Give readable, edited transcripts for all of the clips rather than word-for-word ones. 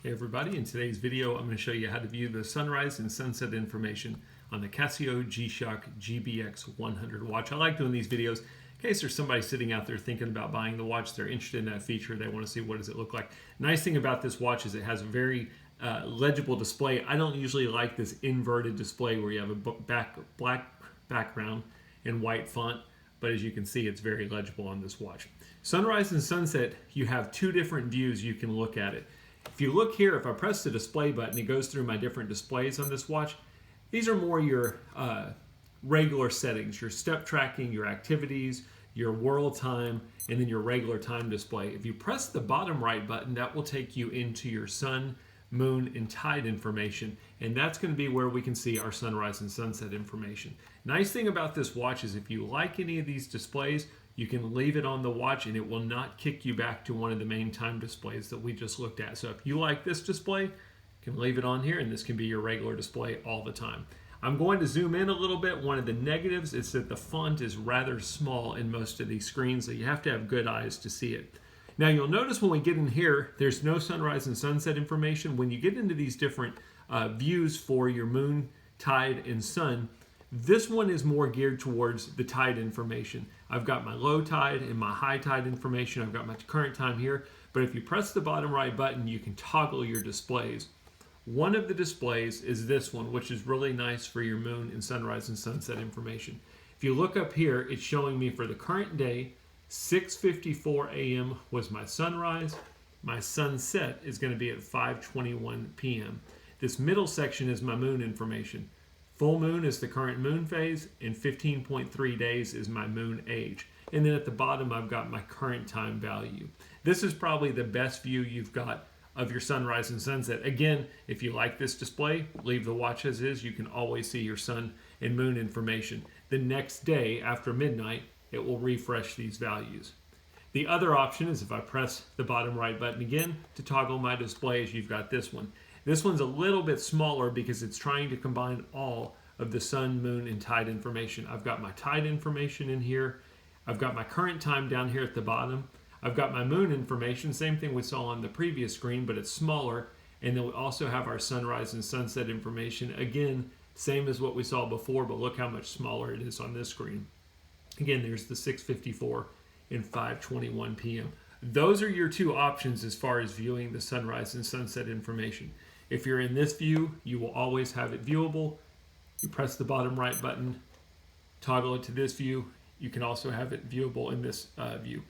Hey everybody, in today's video I'm going to show you how to view the sunrise and sunset information on the Casio G-Shock GBX100 watch. I like doing these videos in case there's somebody sitting out there thinking about buying the watch, they're interested in that feature, they want to see what does it look like. Nice thing about this watch is it has a very legible display. I don't usually like this inverted display where you have a black background and white font, but as you can see it's very legible on this watch. Sunrise and sunset, you have two different views you can look at it. If you look here, if I press the display button, it goes through my different displays on this watch. These are more your regular settings, your step tracking, your activities, your world time, and then your regular time display. If you press the bottom right button, that will take you into your sun, moon, and tide information, and that's going to be where we can see our sunrise and sunset information. Nice thing about this watch is if you like any of these displays, you can leave it on the watch and it will not kick you back to one of the main time displays that we just looked at. So if you like this display, you can leave it on here and this can be your regular display all the time. I'm going to zoom in a little bit. One of the negatives is that the font is rather small in most of these screens, so you have to have good eyes to see it. Now you'll notice when we get in here, there's no sunrise and sunset information. When you get into these different views for your moon, tide, and sun, this one is more geared towards the tide information. I've got my low tide and my high tide information. I've got my current time here. But if you press the bottom right button, you can toggle your displays. One of the displays is this one, which is really nice for your moon and sunrise and sunset information. If you look up here, it's showing me for the current day, 6:54 a.m. was my sunrise. My sunset is going to be at 5:21 p.m. This middle section is my moon information. Full moon is the current moon phase, and 15.3 days is my moon age. And then at the bottom, I've got my current time value. This is probably the best view you've got of your sunrise and sunset. Again, if you like this display, leave the watch as is. You can always see your sun and moon information. The next day, after midnight, it will refresh these values. The other option is if I press the bottom right button again to toggle my displays, you've got this one. This one's a little bit smaller because it's trying to combine all of the sun, moon, and tide information. I've got my tide information in here. I've got my current time down here at the bottom. I've got my moon information, same thing we saw on the previous screen, but it's smaller. And then we also have our sunrise and sunset information. Again, same as what we saw before, but look how much smaller it is on this screen. Again, there's the 6:54 and 5:21 p.m. Those are your two options as far as viewing the sunrise and sunset information. If you're in this view, you will always have it viewable. You press the bottom right button, toggle it to this view. You can also have it viewable in this view.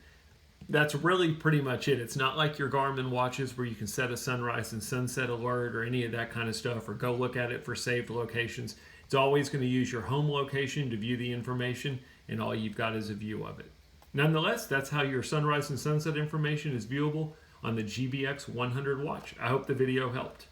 That's really pretty much it. It's not like your Garmin watches where you can set a sunrise and sunset alert or any of that kind of stuff, or go look at it for saved locations. It's always going to use your home location to view the information, and all you've got is a view of it. Nonetheless, that's how your sunrise and sunset information is viewable on the GBX100 watch. I hope the video helped.